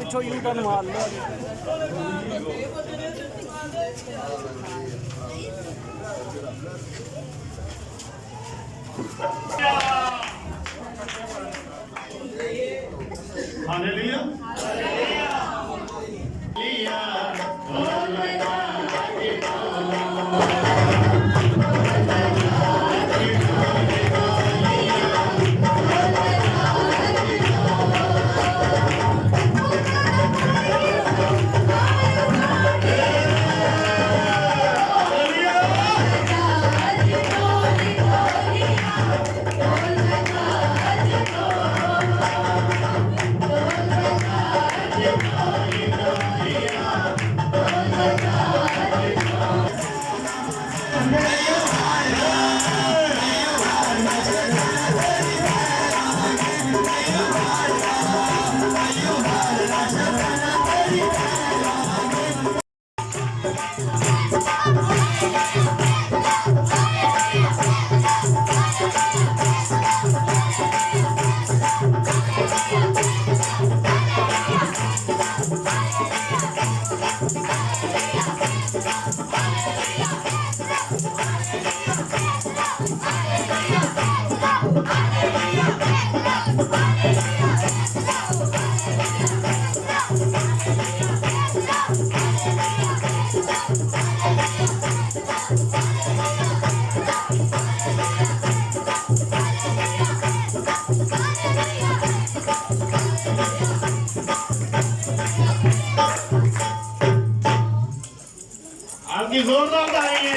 पिछो U turn मार लो। Hallelujah आपकी जोरदार ताली है।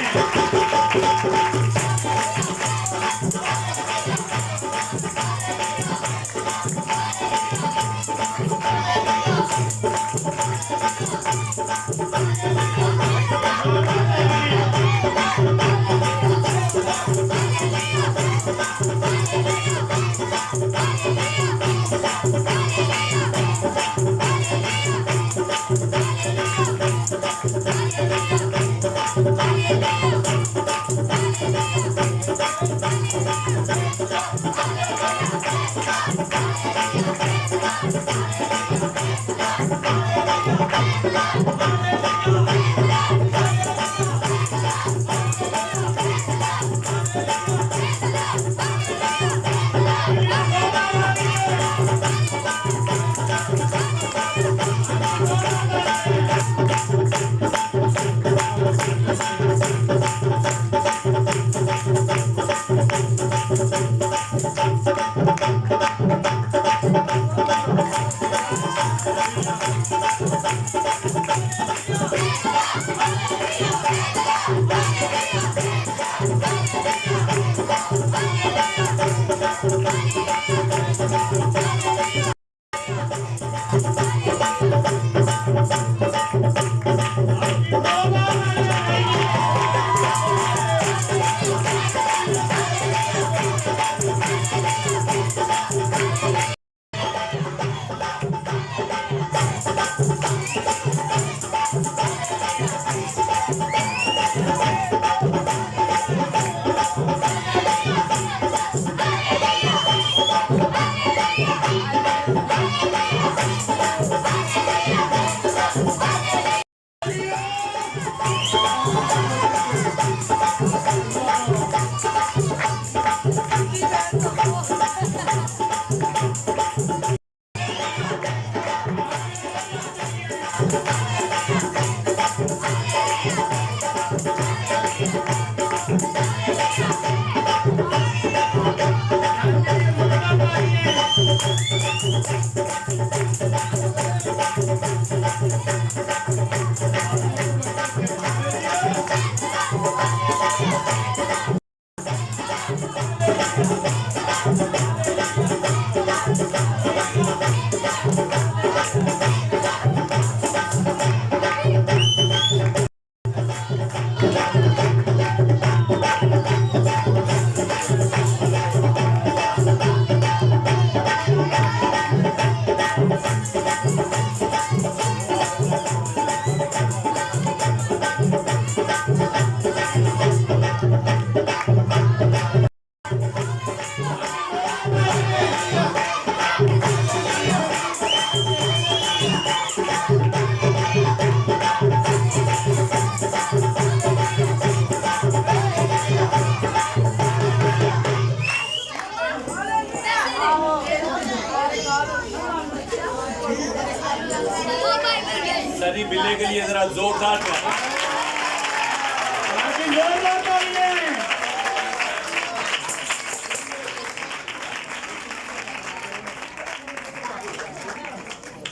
दूल्हे के लिए जरा जोरदार जोरदार तालियां।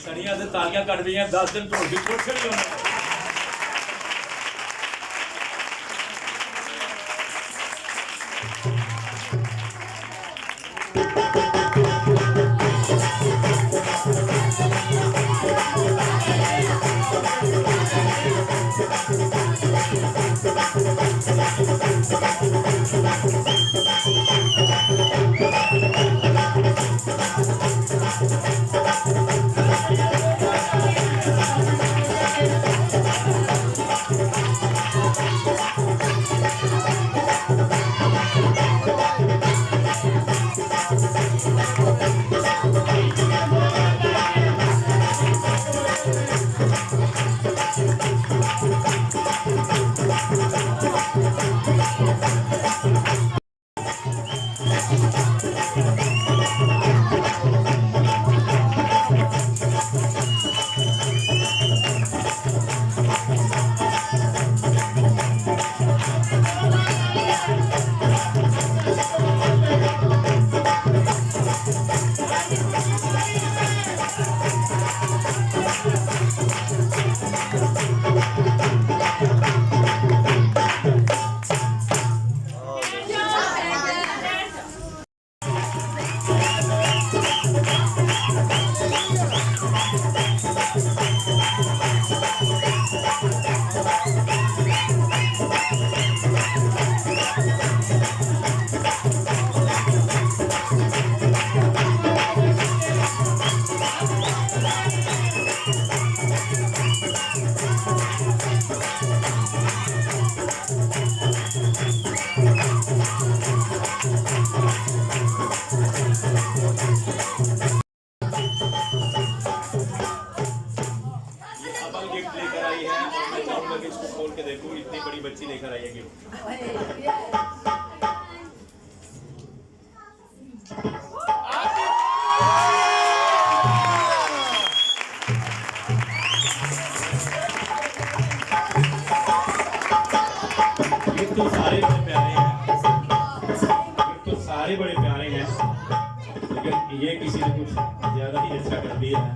सड़िया से तालियां कट रही हैं, 10 दिन ढोल भी छोड़ खड़ी होने। इतनी बड़ी बच्ची लेकर आई है गिफ्ट। गिफ्ट तो सारे बड़े प्यारे हैं, गिफ्ट तो सारे बड़े प्यारे हैं, लेकिन ये किसी ने कुछ ज्यादा ही अच्छा कर दिया है।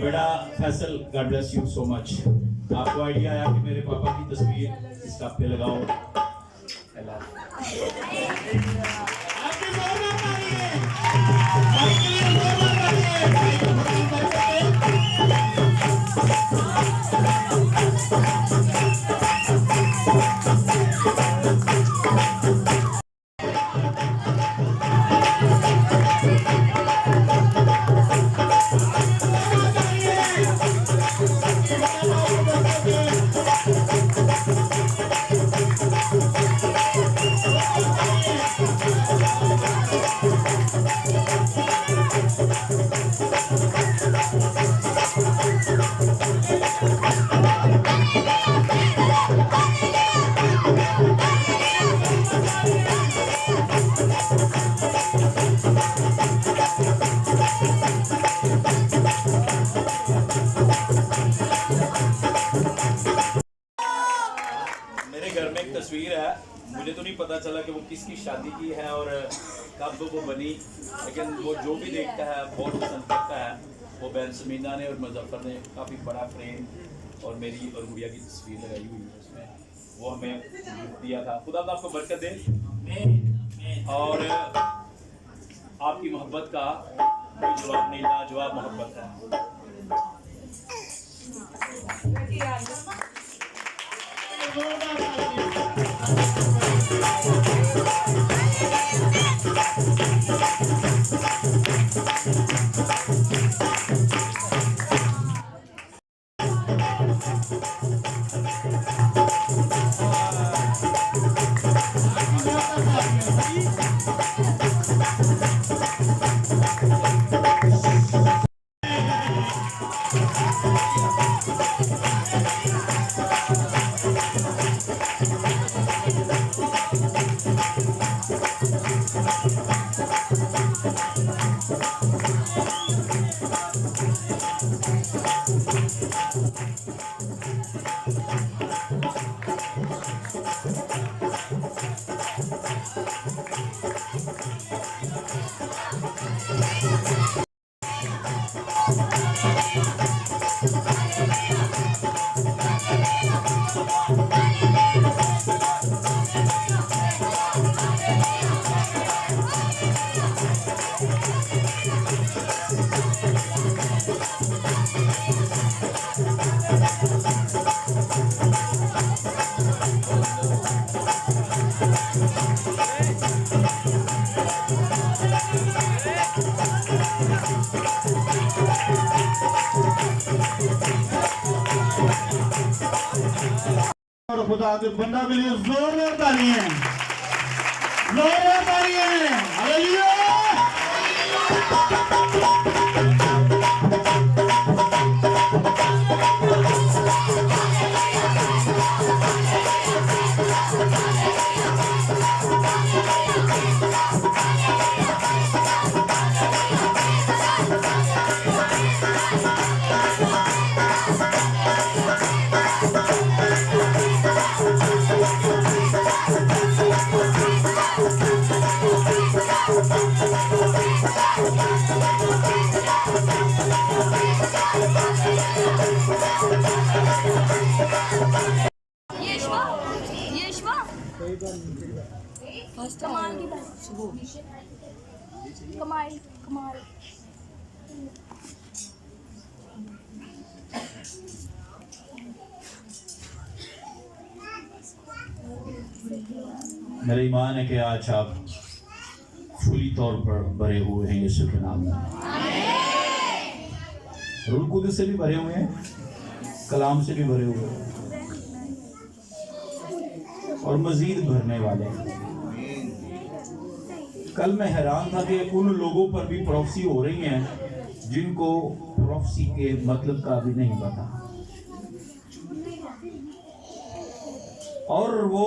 बेटा Faisal, God bless you so much. आपको आइडिया आया कि मेरे पापा की तस्वीर इस कप पे लगाओ। तस्वीर है, मुझे तो नहीं पता चला कि वो किसकी शादी की है और कब वो बनी, लेकिन वो जो भी देखता है बहुत पसंद करता है। वो बहन समीना ने और मुजफ्फर ने काफ़ी बड़ा फ्रेम और मेरी और गुड़िया की तस्वीर लगाई हुई है उसमें, वो हमें दिया था। खुदा तो आपको बरकत दे और आपकी मोहब्बत का कोई जवाब नहीं, लाजवाब मोहब्बत है। और खुदा के बंदा के लिए जोरदार तालियां, जोरदार तालियां। हालेलुया। यशवा कमाल की बात कमाल कमाल मेरा ईमान है कि आज आप फुली तौर पर भरे हुए हैं यीशु के नाम में। रूह कुदस से भी भरे हुए हैं, कलाम से भी भरे हुए हैं और मजीद भरने वाले हैं। कल मैं हैरान था कि उन लोगों पर भी प्रोफेसी हो रही हैं जिनको प्रोफेसी के मतलब का भी नहीं पता, और वो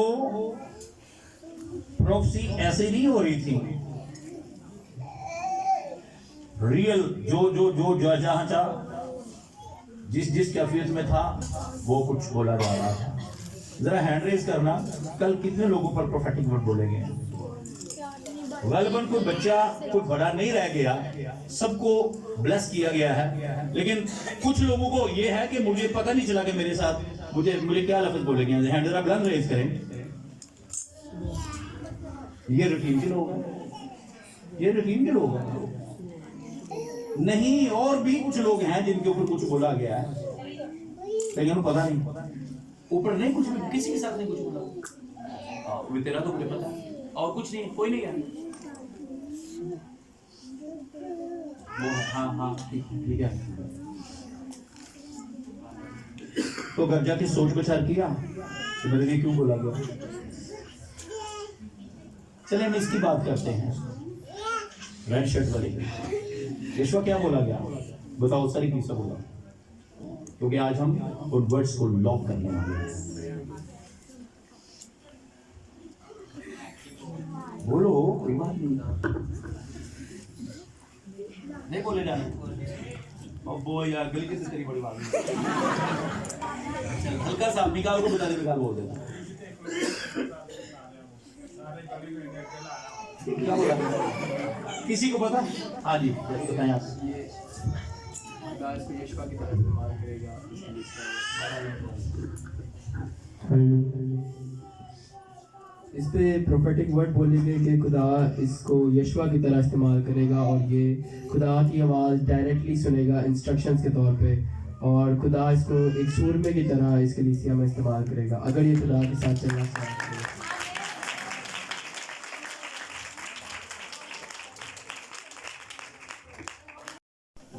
प्रोफेसी ऐसे नहीं हो रही थी। रियल जो जहां जिस कैफियत में था वो कुछ बोला जा रहा था। जरा हैंड रेज करना, कल कितने लोगों पर प्रोफेटिक वर्ड बोले गए? गलबन कोई बच्चा कोई बड़ा नहीं रह गया, सबको ब्लेस किया गया है, लेकिन कुछ लोगों को ये है कि मुझे पता नहीं चला कि मेरे साथ मुझे क्या लफ्ज बोले गए। हैंड जरा बुलंद रेज करें। ये रूटीन के लोग हैं, ये रूटीन के लोग हैं। नहीं, और भी कुछ लोग हैं जिनके ऊपर कुछ बोला गया है, लेकिन उन्हें पता नहीं, ऊपर नहीं कुछ भी, किसी के साथ नहीं कुछ बोला। वो तेरा तो मुझे पता है, और कुछ नहीं, कोई नहीं है। वो हाँ ठीक है। तो घर जाके सोच विचार किया कि मेरे लिए क्यों बोला गया। चलिए हम इसकी बात करते हैं, रेड शर्ट वाले की। यीशु क्या बोला गया? बताओ सारी किस्सा बोला, क्योंकि आज हम उन वर्ड्स को लॉक करने वाले हैं। बोलो, कोई बात नहीं बोले जाना। अब वो यार गली की तेरी बड़ी बात है। हल्का सा निकाल को बता दे, निकाल बोल देना। क्या बोला? किसी को पता? हाँ जी बताएं आप। इस पे प्रोफेटिक वर्ड बोलेंगे कि खुदा इसको यशवा की तरह इस्तेमाल करेगा, और ये खुदा की आवाज़ डायरेक्टली सुनेगा इंस्ट्रक्शंस के तौर पे, और खुदा इसको एक सूरमे की तरह इसके लिए में इस्तेमाल करेगा अगर ये खुदा के साथ चलना चाहते हैं।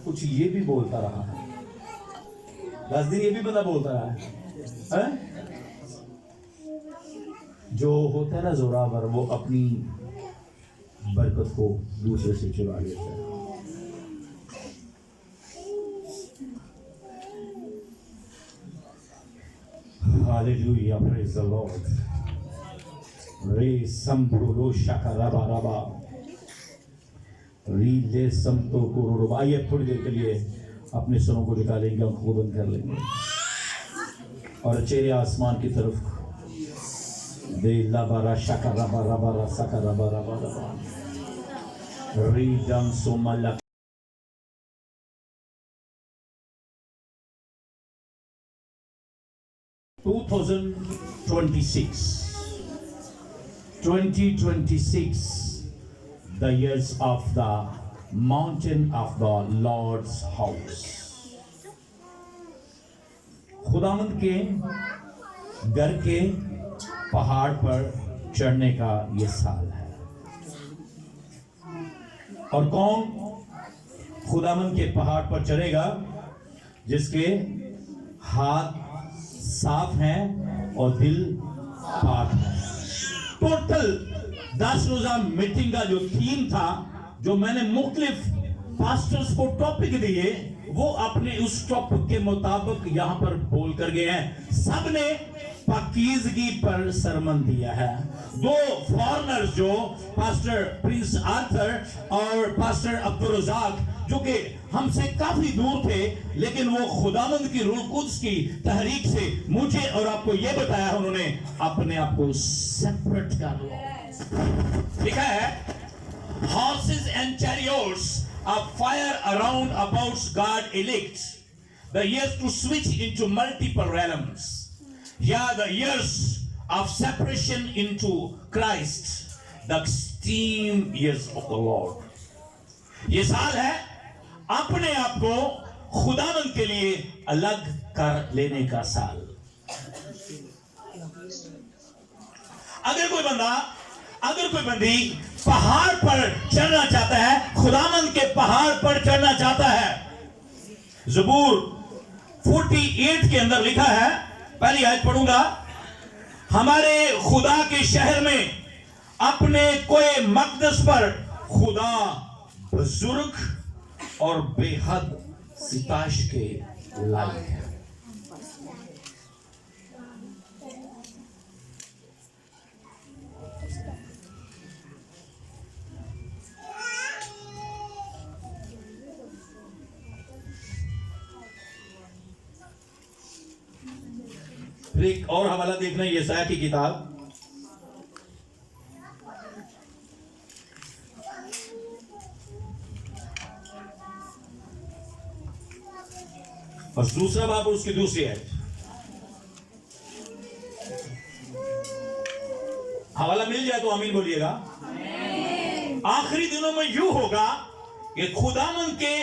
कुछ ये भी बोलता रहा, 10 दिन ये भी बंदा बोलता रहा है? जो होता है ना जोरावर, वो अपनी बरकत को दूसरे से चुरा लेता है। Hallelujah, praise the Lord. रे संभुलो शकराबा रबा रीले समतो कुरुब। आइए थोड़ी देर के लिए अपने सुरों को निकालेंगे, आंखों को बंद कर लेंगे और चेहरे आसमान की तरफ दे ला बारा शकरा बारा बारा सकरा बारा बारा री डम सोमला। तू 2026, 2026, the years of the mountain of the Lord's house. खुदावंद के घर के पहाड़ पर चढ़ने का ये साल है। और कौन खुदावंद के पहाड़ पर चढ़ेगा? जिसके हाथ साफ हैं और दिल पाक है। टोटल 10 रोजा मीटिंग का जो थीम था, जो मैंने मुख्तलिफ पास्टर्स को टॉपिक दिए, वो अपने उस टॉपिक के मुताबिक यहां पर बोल कर गए हैं। सबने पाकीज़गी पर सरमन दिया है। दो फॉरेनर्स जो पास्टर प्रिंस आर्थर और पास्टर अब्दुल रज़ाक, जो कि हमसे काफी दूर थे, लेकिन वो खुदावंद की रूह कुद्स की तहरीक से मुझे और आपको ये बताया, उन्होंने अपने आप को सेपरेट कर लिया। लिखा है, horses and chariots are fire around about God elect, the years to switch into multiple realms. Yeah, the years of separation into Christ, the extreme years of the Lord. ये साल है अपने आप को खुदावंद के लिए अलग कर लेने का साल। अगर कोई बंदी पहाड़ पर चढ़ना चाहता है, खुदावंद के पहाड़ पर चढ़ना चाहता है, ज़बूर 48 के अंदर लिखा है, पहली आयत पढ़ूंगा। हमारे खुदा के शहर में अपने कोई मकदस पर खुदा बुजुर्ग और बेहद सिताश के लायक है। फिर एक और हवाला देखना, यशायाह की किताब, और दूसरा बाब और उसकी दूसरी है। हवाला मिल जाए तो आमीन बोलिएगा। आखिरी दिनों में यूं होगा कि खुदावंद के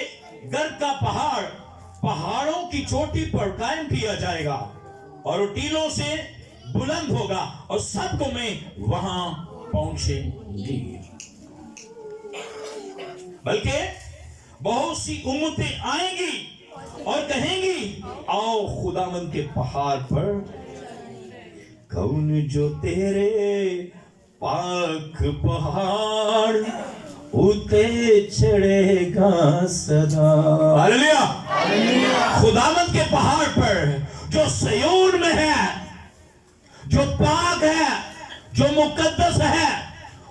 घर का पहाड़ पहाड़ों की चोटी पर कायम किया जाएगा और टीलों से बुलंद होगा और सबको में वहां पहुंचेंगी। बल्कि बहुत सी उम्मतें आएंगी और कहेंगी, आओ खुदावंद के पहाड़ पर, कौन जो तेरे पाक पहाड़ उते चढ़ेगा सदा। हालेलुया। खुदावंद के पहाड़ पर जो सिय्योन में है, जो पाक है, जो मुकद्दस है,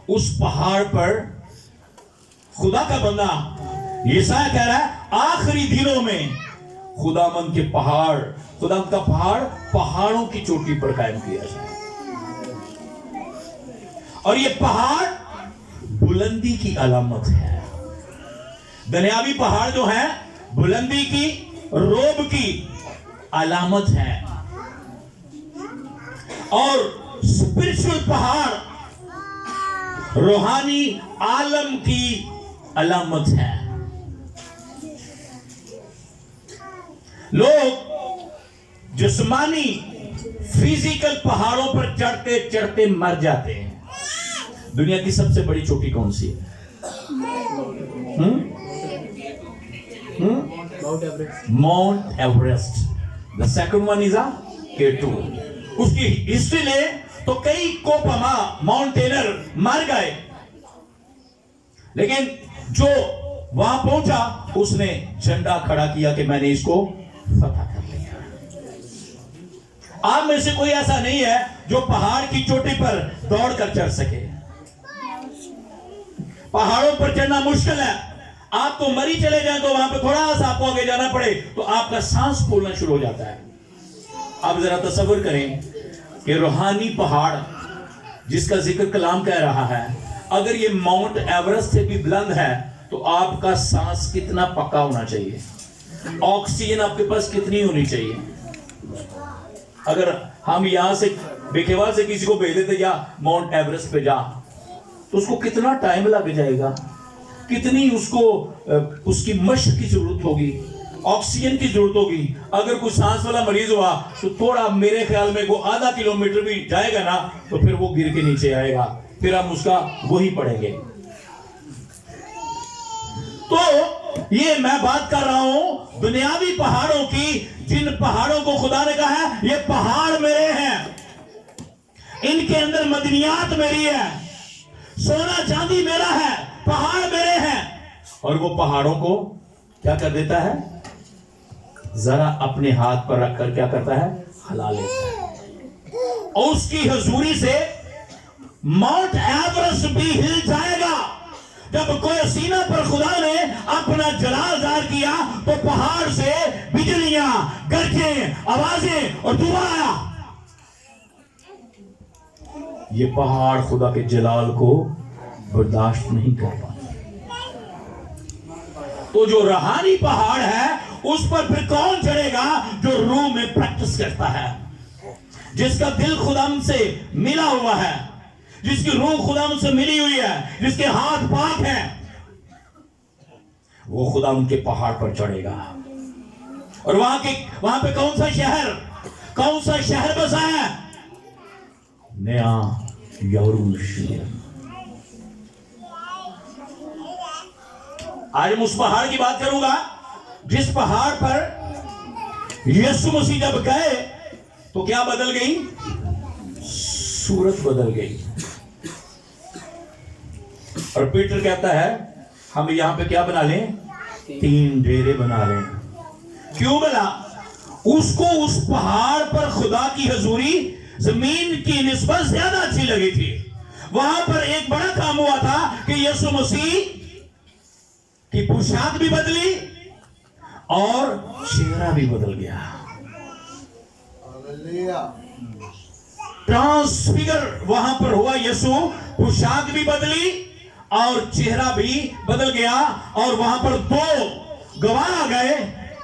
उस पहाड़ पर खुदा का बंदा यशायाह कह रहा है, आखिरी दिनों में खुदावंद के पहाड़, खुदावंद का पहाड़ पहाड़ों की चोटी पर कायम किया जाए। और ये पहाड़ बुलंदी की अलामत है। दुनियावी पहाड़ जो है बुलंदी की, रोब की अलामत है, और स्पिरिचुअल पहाड़ रूहानी आलम की अलामत है। लोग जिस्मानी फिजिकल पहाड़ों पर चढ़ते चढ़ते मर जाते हैं। दुनिया की सबसे बड़ी चोटी कौन सी है? Mount Everest. The second one is K2। उसकी हिस्ट्री ले तो कई कोपमा माउंटेनर मर गए, लेकिन जो वहां पहुंचा उसने झंडा खड़ा किया कि मैंने इसको फतह कर लिया। आप में से कोई ऐसा नहीं है जो पहाड़ की चोटी पर दौड़कर चढ़ सके। पहाड़ों पर चढ़ना मुश्किल है। आप तो मरी चले जाए तो वहां पे थोड़ा सा आपको आगे जाना पड़े तो आपका सांस फूलना शुरू हो जाता है। आप जरा तसव्वुर करें कि रूहानी पहाड़ जिसका जिक्र कलाम कह रहा है, अगर ये माउंट एवरेस्ट से भी बुलंद है तो आपका सांस कितना पक्का होना चाहिए, ऑक्सीजन आपके पास कितनी होनी चाहिए। अगर हम यहाँ से बेखेवाल से किसी को भेज देते या माउंट एवरेस्ट पे जा, तो उसको कितना टाइम लग जाएगा, कितनी उसको उसकी मशक की जरूरत होगी, ऑक्सीजन की जरूरत होगी। अगर कोई सांस वाला मरीज हुआ तो थोड़ा मेरे ख्याल में वो आधा किलोमीटर भी जाएगा ना, तो फिर वो गिर के नीचे आएगा, फिर हम उसका वही पढ़ेंगे। तो ये मैं बात कर रहा हूं दुनियावी पहाड़ों की, जिन पहाड़ों को खुदा ने कहा है ये पहाड़ मेरे हैं, इनके अंदर मदनियात मेरी है, सोना चांदी मेरा है, पहाड़ मेरे हैं। और वो पहाड़ों को क्या कर देता है, जरा अपने हाथ पर रखकर क्या करता है, हिला लेता है, और उसकी हुजूरी से माउंट एवरेस्ट भी हिल जाएगा। जब कोई सीना पर खुदा ने अपना जलाल जाहिर किया तो पहाड़ से बिजलियां, गरजें, आवाजें और धुआं आया। ये पहाड़ खुदा के जलाल को बर्दाश्त नहीं कर पाते। तो जो रूहानी पहाड़ है उस पर फिर कौन चढ़ेगा, जो रूह में प्रैक्टिस करता है, जिसका दिल खुदाम से मिला हुआ है, जिसकी रूह खुदाम से मिली हुई है, जिसके हाथ पाक हैं, वो खुदा उनके पहाड़ पर चढ़ेगा। और वहां पे कौन सा शहर बसा है, नया यरूशलेम। आज हम उस पहाड़ की बात करूंगा जिस पहाड़ पर यीशु मसीह जब गए तो क्या बदल गई, सूरत बदल गई। और पीटर कहता है हम यहां पे क्या बना लें, 3 डेरे बना लें। क्यों बना, उसको उस पहाड़ पर खुदा की हुजूरी जमीन की निस्बत ज्यादा अच्छी लगी थी। वहां पर एक बड़ा काम हुआ था कि यीशु मसीह की पोशाक भी बदली और चेहरा भी बदल गया। ट्रांसफिगर वहां पर हुआ, यीशु पोशाक भी बदली और चेहरा भी बदल गया। और वहां पर 2 गवाह आ गए,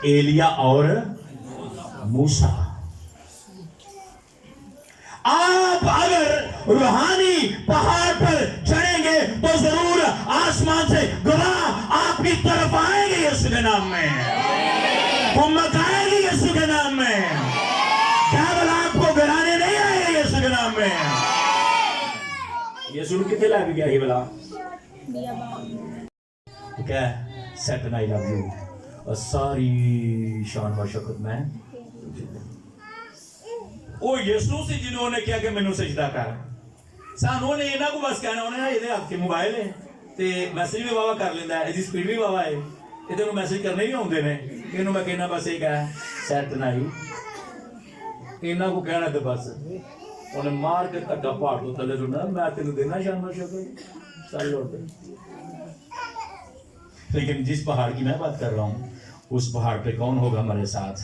एलिया और मूसा। आप अगर रूहानी पहाड़ पर चढ़ेंगे तो जरूर आसमान से गवाह आपकी तरफ आएंगे यीशु के नाम में, उम्मत आएगी यीशु के नाम में, केवल आपको गिराने नहीं आएगा यीशु के नाम में। यीशु कितने लायक गया ही बोला क्या, सैटन आई लव यू, और सारी शान व शौकत में वो यीशु से जिन्होंने क्या कि मैनू सजदा कर, सानू ने इन्हां को बस कहना, उन्हें ये हाथ के मोबाइल है ते मैसेज भी वावा कर लेंदा है, इसकी स्पीड भी वावा है, इहदे नूं मैसेज करने भी आउंदे ने। इहनूं मैं कहना बस एक है सैट नहीं, इन्हां को कहना तो बस उन्हें मार के धक्का पहाड़ तो थले सुनना, मैं तेनू देना शान शौकत सारी लौट। लेकिन जिस पहाड़ की मैं बात कर रहा हूँ उस पहाड़ पे कौन होगा हमारे साथ,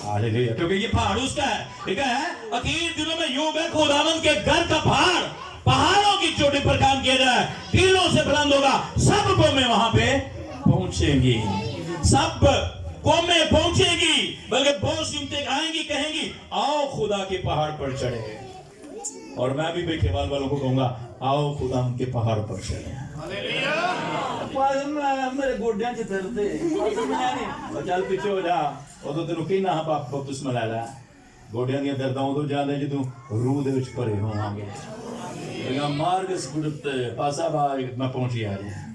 हालेलुया, क्योंकि ये पहाड़ उसका है। ठीक है, अखीर दिनों में योग है खुदावंद के घर का पहाड़, पहाड़ों की चोटी पर काम किया जाए, टीलों से बुलंद होगा, सब कौमें वहां पे पहुंचेंगी, सब कौमें पहुंचेगी, बल्कि बहुत सिमतें आएंगी, कहेंगी आओ खुदा के पहाड़ पर चढ़े। और मैं भी बेखेवाल वालों को कहूंगा आओ खुदा के पहाड़ पर चढ़े। मेरे गोड्या च दर्द है, चल पीछे हो जा, उदों तेन कहना हाँ पाप बपतिस्मा लै लै, गोड्या दी दर्दां उदों ज्यादा जदों रूह दे विच भरे होवांगे। मार के स्कुड़त पासा बार मैं पहुंची आ रहा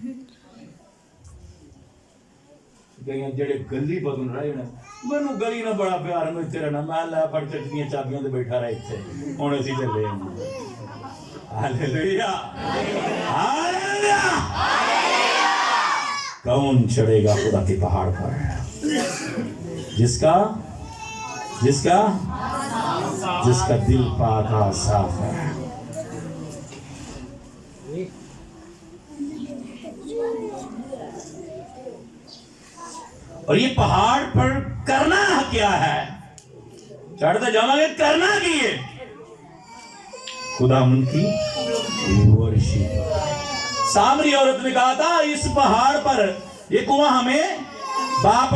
जेड़े गली बदन रहे ने, मैनू गली ना बड़ा प्यार, मैं तेरा ना मैं लै फड़ के दी चाबियां ते बैठा रहा इत्थे, हुण असीं चले। Hallelujah, hallelujah. कौन चढ़ेगा खुदा के पहाड़ पर, जिसका दिल पाक साफ है। और ये पहाड़ पर करना क्या है, चढ़ते जाओगे करना की है, खुदा उनकी वर्शिप। सामरी औरत ने कहा था इस पहाड़ पर ये कुआं हमें बाप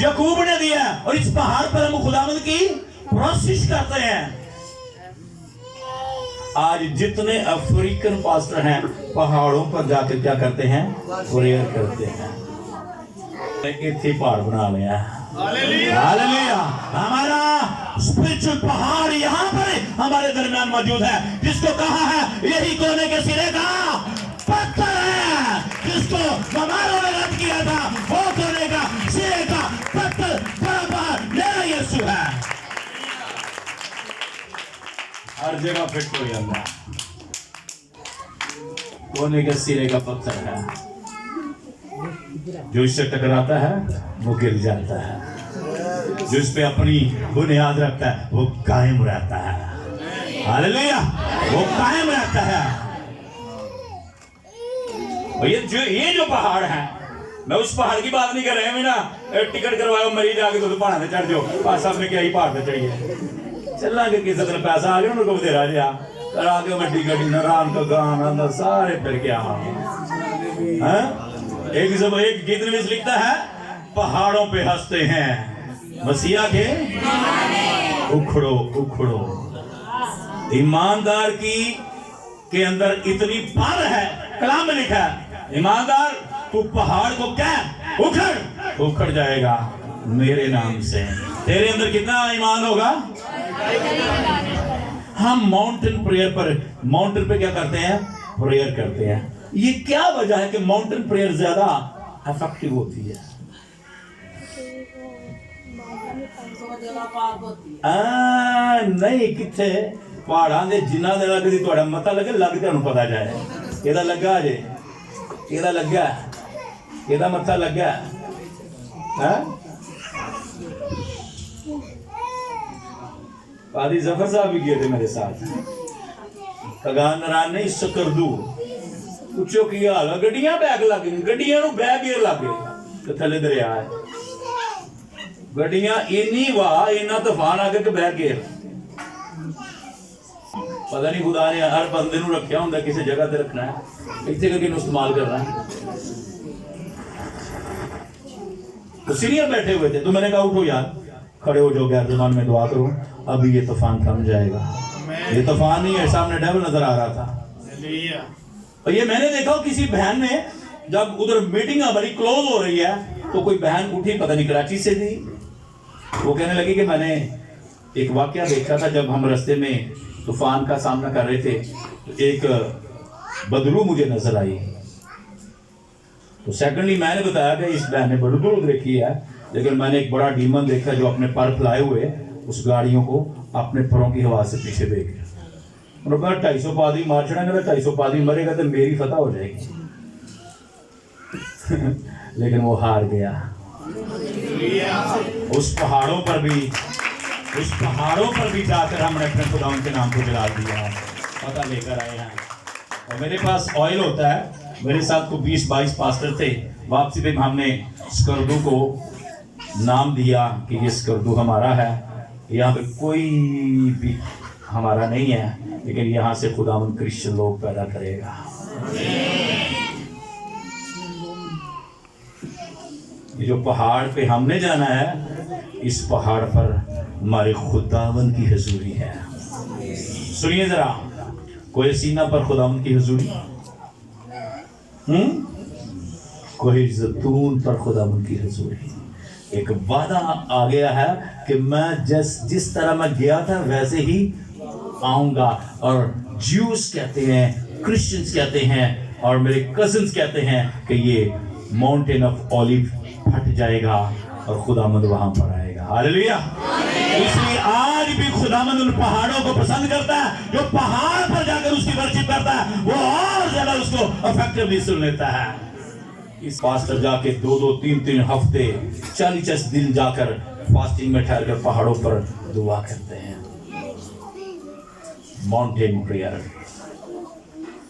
याकूब ने दिया, और इस पहाड़ पर हम खुदावंद की कोशिश करते हैं। आज जितने अफ्रीकन पास्टर हैं पहाड़ों पर जाकर क्या करते हैं? प्रेयर करते हैं। इतने पहाड़ बना लिया। हालेलुया। हमारा स्पिरिचुअल पहाड़ यहाँ पर हमारे दरमियान मौजूद है, जिसको कहा है यही कोने के सिरे का पत्थर है, जिसको हमारों ने रद्द किया था, वो कोने का सिरे का पत्थर बराबर मेरा यीशु है। हर जगह फिट हो जाता है। कोने के सिरे का पत्थर है, जो इससे टकराता है वो गिर जाता है, जो इस पे अपनी बुनियाद रखता है वो कायम रहता है। हालेलुया। वो कायम रहता है। और ये जो पहाड़ है, मैं उस पहाड़ की बात नहीं कर रहे हैं ना, टिकट करवाओ मरीज आके तो पहाड़ पे चढ़ जाओ। पास साहब ने क्या ही पहाड़ पे चढ़िए चलना के किसी दिन पैसा आ गया उनको दे रहा जा करा के मैं टिकट नारायण का गाना सारे फिर के आवांगे। एक गीत में लिखता है पहाड़ों पे हंसते हैं मसीहा के उखड़ो उखड़ो। ईमानदार की के अंदर इतनी पावर है, कलाम में लिखा है ईमानदार तू पहाड़ को क्या उखड़ उखड़ जाएगा मेरे नाम से। तेरे अंदर कितना ईमान होगा? हम माउंटेन पे क्या करते हैं? प्रेयर करते हैं। ये क्या वजह है कि माउंटेन प्रेयर ज्यादा इफेक्टिव होती है? नहीं किथे पहाड़ा के जिन्ना दिन कभी थोड़ा मता लगे लग तुहानू पता जाए एदा लगा जे एदा लगा एदा मत्था लगा है। कादी जफर साहब भी गए थे मेरे साथ। कगान नारायण नहीं सकरदू पूछो की हाल है, गड्डियां बैग लग गई, गड्डियां नू बैग गिर लग गए तो थले दरिया है। गड्डियां इन्नी वाह इन्ना तूफान आ गया कि बैग गिर। पता नहीं खुदा ने हर बंदे नू रखा हुंदा किसी जगह ते रखना है, इत्थे करके इस्तेमाल करना है। तो सीनियर बैठे हुए थे तो मैंने कहा उठो यार, खड़े हो जाओ, गैर ज़बान में दुआ करो, अभी ये तूफान थम जाएगा। ये तूफान नहीं है, सामने डेविल नजर आ रहा था। और ये मैंने देखा किसी बहन ने जब उधर मीटिंग बड़ी क्लोज हो रही है तो कोई बहन उठी, पता नहीं कराची से थी, वो कहने लगी कि मैंने एक वाकया देखा था जब हम रास्ते में तूफान का सामना कर रहे थे तो एक बदरू मुझे नजर आई। तो सेकंडली मैंने बताया कि इस बहन ने बदरू देखी है, लेकिन मैंने एक बड़ा डीमन देखा जो अपने पर फैलाए हुए उस गाड़ियों को अपने परों की हवा से पीछे दे गया। उन्होंने कहा 250 पादी मार चढ़ेगा, 250 पादी मरेगा तो मेरी फतह हो जाएगी। लेकिन वो हार गया। उस पहाड़ों पर भी जाकर हमने अपने खुदा के नाम को जला दिया, पता लेकर आए हैं। और मेरे पास ऑयल होता है, मेरे साथ को 20-22 पास्टर थे। वापसी पे हमने स्कर्दू को नाम दिया कि ये स्कर्दू हमारा है, यहाँ पे कोई भी हमारा नहीं है, लेकिन यहाँ से खुदावंद क्रिश्चियन लोग पैदा करेगा। ये जो पहाड़ पे हमने जाना है, इस पहाड़ पर हमारे खुदावंद की हुजूरी है। सुनिए जरा, कोई सीना पर खुदावंद की हुजूरी, कोई जैतून पर खुदावंद की हुजूरी। एक वादा आ गया है कि मैं जिस तरह मैं गया था वैसे ही आऊंगा। और ज्यूस कहते हैं, क्रिश्चियंस कहते हैं और मेरे कजिन्स कहते हैं कि ये माउंटेन ऑफ ऑलिव फट जाएगा और खुदावंद वहां पर आएगा। हालेलुया। इसलिए आज भी खुदावंद उन पहाड़ों को पसंद करता है, जो पहाड़ पर जाकर उसकी वर्शिप करता है वो और ज्यादा उसको इफेक्टिवली सुन लेता है। इस पास्टर जाके 2-2, 3-3 हफ्ते 40 दिन जाकर फास्टिंग में ठहर कर पहाड़ों पर दुआ करते हैं। Mountain prayer.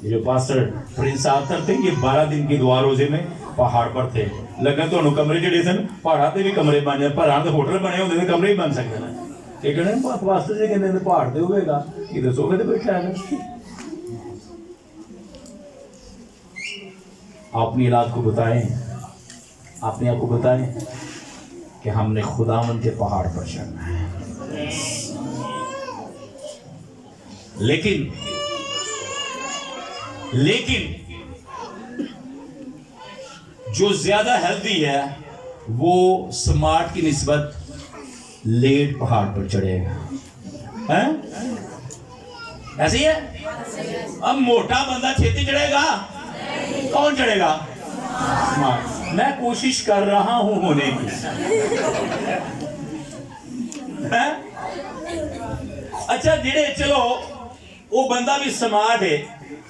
ये जो पास्टर प्रिंस आतर थे, ये 12 दिन की दुआ रोजे में पहाड़ पर थे। लगे तो कमरे जड़े सन पहाड़ा ते भी कमरे बन जाए, पहाड़ा ते होटल बने होंगे तो कमरे ही बन सकते हैं। एक पास्टर जी कहते पहाड़ ते होगा, इधर सोफे ते बैठा है। अपनी रात को बताएं, अपने आप को बताएं कि हमने खुदावंद के पहाड़ पर चढ़ना है। लेकिन जो ज्यादा हेल्दी है वो स्मार्ट की निस्बत लेट पहाड़ पर चढ़ेगा, हैं? ऐसे ही है। अब मोटा बंदा छेती चढ़ेगा, कौन चढ़ेगा? स्मार्ट। मैं कोशिश कर रहा हूं होने की, हैं? अच्छा जेड़े चलो वो बंदा भी स्मार्ट है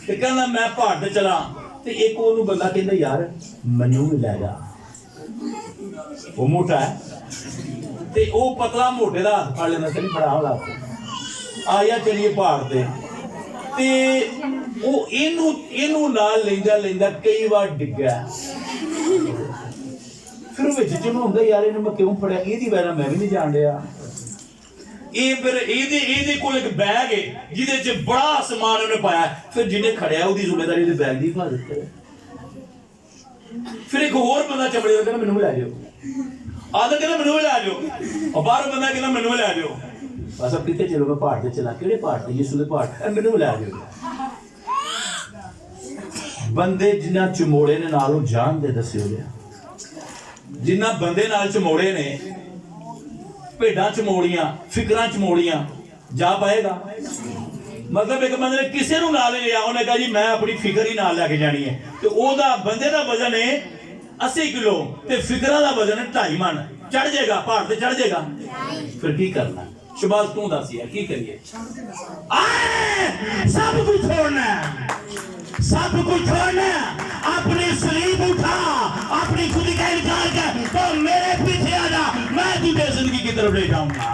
ते कहना मैं पहाड़ ते चला, ते एक ओनू बंदा कहंदा यार मैनू भी लै जा, वो मोटा है ते वो पतला मोटे दा हाथ फड़ लेंदा, चली बड़ा होला आया चलिए पहाड़ ते वो इनू नाल लेंदा लेंदा कई बार डिग्गा, फिर विच झुंडा यार इन्हें मैं क्यों फड़िया, इहदी वजह मैं भी नहीं जान रहा। ये फिर ਇਹਦੇ ਕੋਲ एक बैग है जिहदे च बड़ा समान उन्हें पाया, फिर जिन्हें खड़िया उसकी जिम्मेदारी उहदे बैग की हिफाजत करे। फिर एक होर बंदा चमड़े का कहना मैनू भी लै जाओ, आदत कहना मैनू भी लै जाओ, और बाहर बंदा कहना मैनू भी लै जाओ। बस अब कितने चलो मैं पहाड़ ते चला, किहड़े पहाड़ ते? यीशु दे पहाड़, मैनू भी लै जाओ। बंदे जिन्ना चमोड़े ने नाल जान दे दस्सिओ जिहा, जिन्ना बंदे नाल चमोड़े ने भेडां चमोड़ियां फिकरां चमोड़ियां जा पाएगा? मतलब एक बंदे ने किसी नूं नाल लिया, उन्हें कहा जी मैं अपनी फिकर ही नाल लैके जानी है, तो ओदा बंदे दा वजन है 80 किलो ते फिकरां दा वजन है 2.5 मन, चढ़ जाएगा पहाड़ ते चढ़ जाएगा? फिर की करना? शबाज तू दस यार की करिए? सब कुछ छोड़ना, सब कुछ छोड़ना, अपनी सलीब उठा, अपनी खुद का इनकार कर, तो मेरे पीछे आ जा, मैं तुझे जिंदगी की तरफ ले जाऊंगा।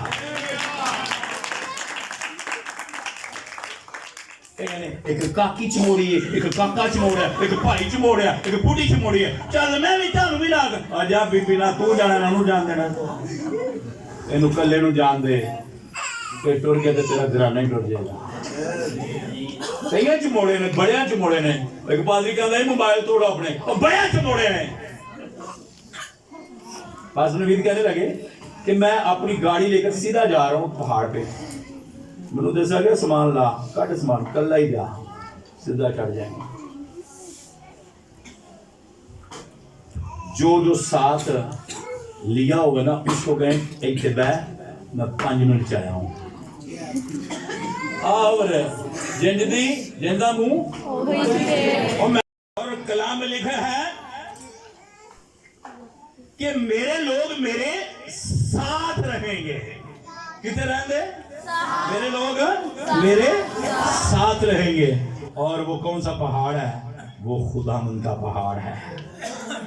एक काकी चमोड़ी है, एक काका चमोड़ा, एक भाई चमोड़ा, एक बुढ़ी चमोड़ी है, चल मैं भी तानू भी लाग आजा बीबी ना तू जाना ना नू जान देना, इनू कल्ले नू जान दे कि टुर के ते तेरा घराना ही टुर जाएगा। कई चमोड़े ने, बड़े चमोड़े ने, एक पादरी कहता है मोबाइल तोड़ो अपने, और बड़े चमोड़े ने। पास नवीद कहने लगे कि मैं अपनी गाड़ी लेकर सीधा जा रहा हूं पहाड़ पे, मैंने दसा गया सामान ला, कट सामान, कल्ला ही जा, सीधा चढ़ जाएंगे। जो साथ लिया होगा ना उसको कहें एक बह, मैं 5 मिनट च आया हूं, और जिंदगी जिंदा मुंह और कलाम में लिखा है कि मेरे लोग मेरे साथ रहेंगे। कितने रहेंगे? मेरे लोग मेरे साथ रहेंगे। और वो कौन सा पहाड़ है? वो खुदावंद का पहाड़ है।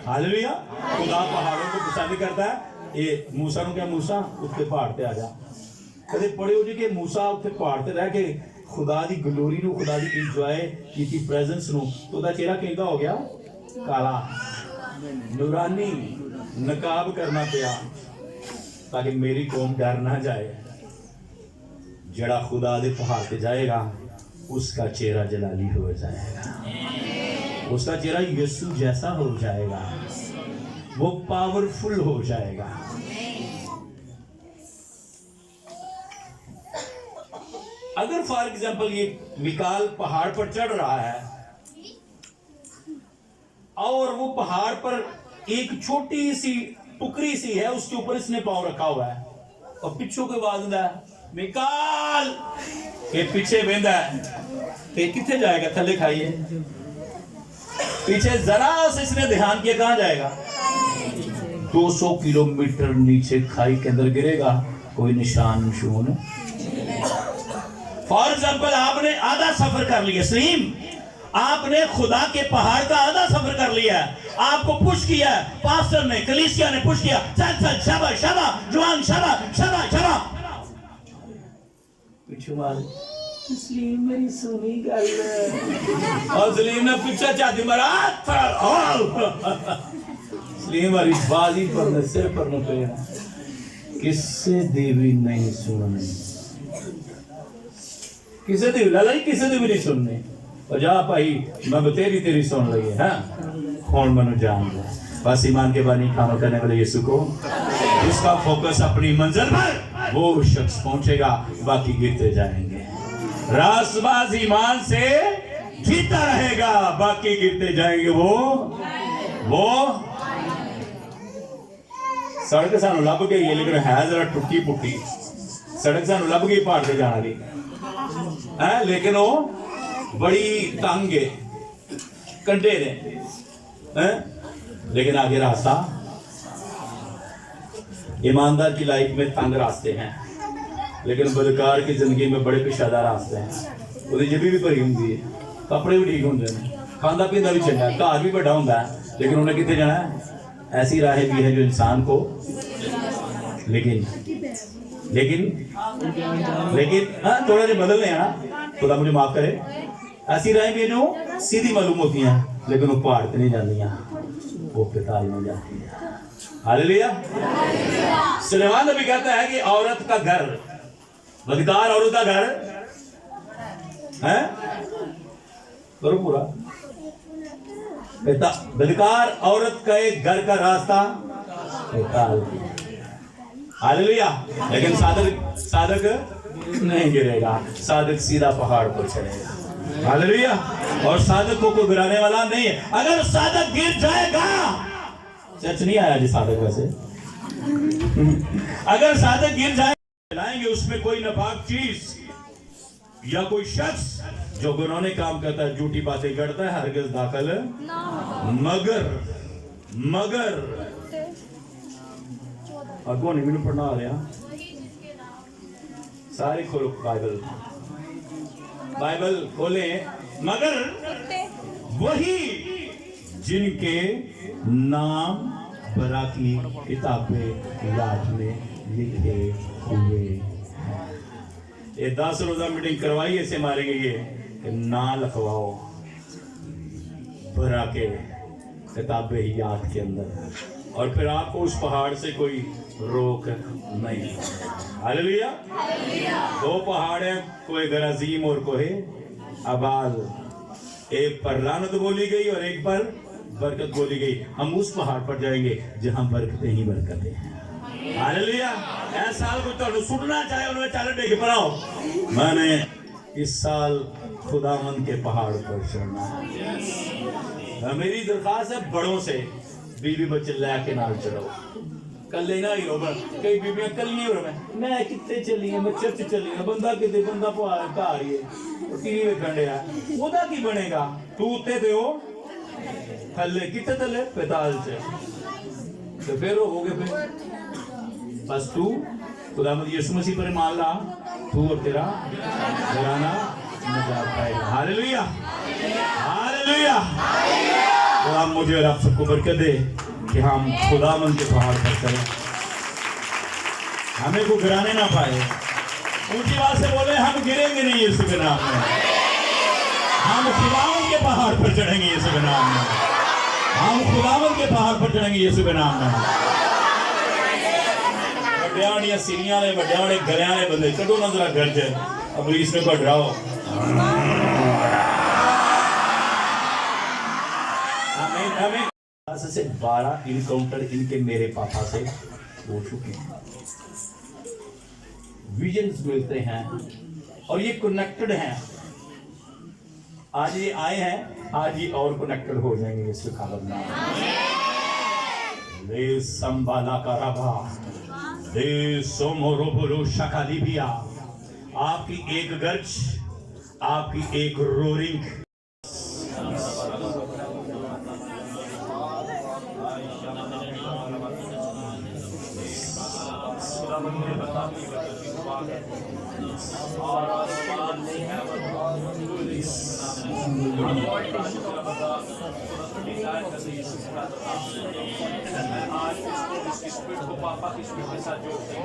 हालेलुया। खुदा पहाड़ों को पसंद करता है। ये मूसा नु क्या, मूसा उसके पहाड़ पे आ जा, कदे पढ़े हो जी कि मूसा उत्ते पहाड़ ते रह के खुदा दी ग्लोरी नु, खुदा दी इंजॉय कीती प्रेजेंस नु, तो दा चेहरा किंदा हो गया? काला, नूरानी नकाब करना पिया ताकि मेरी कौम डर ना जाए। जड़ा खुदा दे पहाड़ पे जाएगा उसका चेहरा जलाली हो जाएगा, उसका चेहरा यीशु जैसा हो जाएगा, वो पावरफुल हो जाएगा। अगर फॉर एग्जाम्पल ये विकाल पहाड़ पर चढ़ रहा है और वो पहाड़ पर एक छोटी सी टुकड़ी सी है, उसके ऊपर इसने पांव रखा हुआ है और पिछों के बाद विकाल के पीछे बेंदा है, तो कितने जाएगा? थले खाइए पीछे जरा से इसने ध्यान किया, कहां जाएगा? 200 किलोमीटर नीचे खाई के अंदर गिरेगा, कोई निशान नशून। फॉर एग्जाम्पल आपने आधा सफर कर लिया, सलीम आपने खुदा के पहाड़ का आधा सफर कर लिया है, आपको पुश किया है, पास्टर ने, कलीसिया ने पुश किया, चल चल शाबाश शाबाश जवान शाबाश शाबाश शाबाश, पीछे मार सलीम मेरी सुनी गल और सलीम ने पीछे चाहती मारा सलीम हरी बाजी पर सिर पर न पे किससे देवी नहीं सुननी, किसे दी लाला जी, किसे दी भी नहीं सुननी। और जा भाई मैं तेरी तेरी सुन लगी है, कौन मनु जान दे। बस ईमान के बानी खानों करने वाले यीशु को, उसका फोकस अपनी मंजिल पर, वो शख्स पहुंचेगा, बाकी गिरते जाएंगे। रासबाज ईमान से जीता रहेगा, बाकी गिरते जाएंगे वो सड़क सानू लभ गई है, लेकिन है जरा टुटी पुटी सड़क सानू लभ गई पहाड़ से जाने की है, लेकिन वो बड़ी तंग है, कंडे ने, लेकिन आगे रास्ता। ईमानदार की लाइफ में तंग रास्ते हैं, लेकिन बदकार की जिंदगी में बड़े कुशादा रास्ते हैं। वो जेबी भी भरी होंगी है, कपड़े भी ठीक होंगे, खांदा पींदा भी चंगा, घर भी बड़ा होंगे, लेकिन उन्हें कितने जाना है। ऐसी राहें भी है जो इंसान को लेकिन हाँ थोड़ा जो बदल हैं ना, खुदा मुझे माफ करे। ऐसी राहें भी है जो सीधी मालूम होती हैं, लेकिन वो पहाड़ पे नहीं जाती, वो पिताल में जाती है। हालेलुया। सुलेमान नबी कहता है कि औरत का घर, बदकार औरत का घर है, करो पूरा, बदकार औरत का एक घर का रास्ता पिताल। हालेलुया। लेकिन साधक नहीं गिरेगा, साधक सीधा पहाड़ पर चढ़ेगा। हालेलुया। और साधक को कोई गिराने वाला नहीं है। अगर साधक गिर जाएगा, चर्च नहीं आया जी साधक वैसे, अगर साधक गिर जाए लाएंगे उसमें कोई नापाक चीज या कोई शख्स जो गुनाहों काम करता है, झूठी बातें करता है, हरगिज़ दाखिल मगर अगो नहीं मैंने पढ़ना आ रहा, सारे खोलो बाइबल खोले, मगर वही जिनके नाम बरा की किताबें याद में लिखे हुए। ये 10 रोजा मीटिंग करवाई, ऐसे मारेंगे ये कि ना लिखवाओ बरा के किताबें याद के अंदर, और फिर आपको उस पहाड़ से कोई रोक नहीं। हालेलुया। 2 पहाड़ हैं, कोई गराजीम और कोई अबाल, एक पर लानत बोली गई और एक पर बरकत बोली गई। हम उस पहाड़ पर जाएंगे जहां बरकतें ही बरकतें हैं। हालेलुया। इस साल को तो सुनना चाहे उन्हें चल देख बनाओ, मैंने इस साल खुदावंद के पहाड़ पर चढ़ना है। मेरी दरखास्त है बड़ों से, बीवी बच्चे लेके नाल चढ़ो, कल ना ही रोबन, कई बीबियां कल नहीं हो रहे, मैं कितने चली है, मैं चर्च चली है, बंदा कितने बंदा घर ही है, टीवी में खंडे है, ओदा की बनेगा, तू उत्ते थे हो थले कितने थले पैताल से, तो फिर हो गए फिर बस तू खुदावंद यीशु मसीह पर मान ला, तू और तेरा घराना निजात पाएगा। हालेलुया। हालेलुया। तो आप मुझे और आप सबको बरकत दे कि हम खुदावंद के पहाड़ पर चलें, हमें को गिराने ना पाए। ऊंची आवाज से बोले, हम गिरेंगे नहीं यीशु के नाम में, हम खुदावंद के पहाड़ पर चढ़ेंगे यीशु के नाम में, हम खुदावंद के पहाड़ पर चढ़ेंगे यीशु के नाम में। बड़ियाड़ियां सीनियां ने बड़ियाड़े गलियां ने बंदे कटो ना जरा घर च, अब पुलिस ने को डराओ। हमें से 12 इनकाउंटर इनके मेरे पापा से हो चुके हैं, विजन्स मिलते हैं और ये कनेक्टेड हैं। आज ये आए हैं, आज ये और कनेक्टेड हो जाएंगे यीशु का नाम। ले संबाला का रबा, ले सोमोरोबोलो शकालिबिया, आपकी एक गर्ज, आपकी एक रोरिंग, पापा की स्पीड के साथ जोड़ते हैं,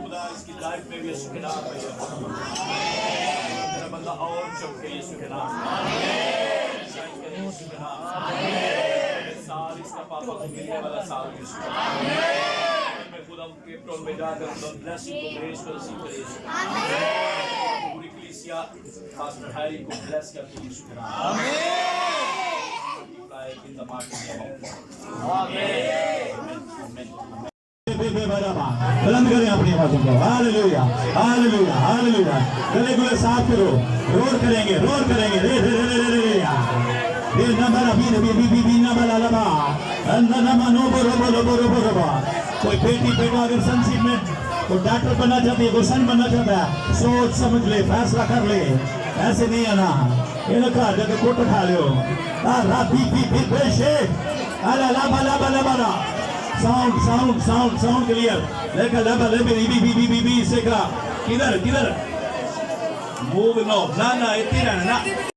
खुदा इसकी लाइफ में भी यीशु के नाम पे मेरा बंदा और चमके यीशु के नाम, यीशु के नाम, साल इसका पापा को मिलने वाला साल यीशु के नाम, मैं खुदा के प्रोन में जाकर खुदा ब्लेसिंग को ग्रेस को रिसीव करे यीशु के नाम, पूरी कलीसिया पास्टर हैरी को ब्लेस करके यीशु के नाम, आमीन। बुलंद करें अपनी आवाज़ों को। Hallelujah hallelujah hallelujah. गले गुले साफ करो। रोर करेंगे रे रे रे रे रे या। ये नंबर अभी नंबर अलबा नंबर नो बोरो। कोई बेटी बेटा अगर संसीप में तो डॉक्टर बनना चाहती है, कोई सन बनना चाहता है, सोच समझ ले, फैसला कर ले। ऐसे नहीं है ना, ये ना कहा जब कोट खा लियो राती भी पेशे अला ला साउंड क्लियर लेकर लबा बी से का किधर मूव नो ना इतनी रहना ना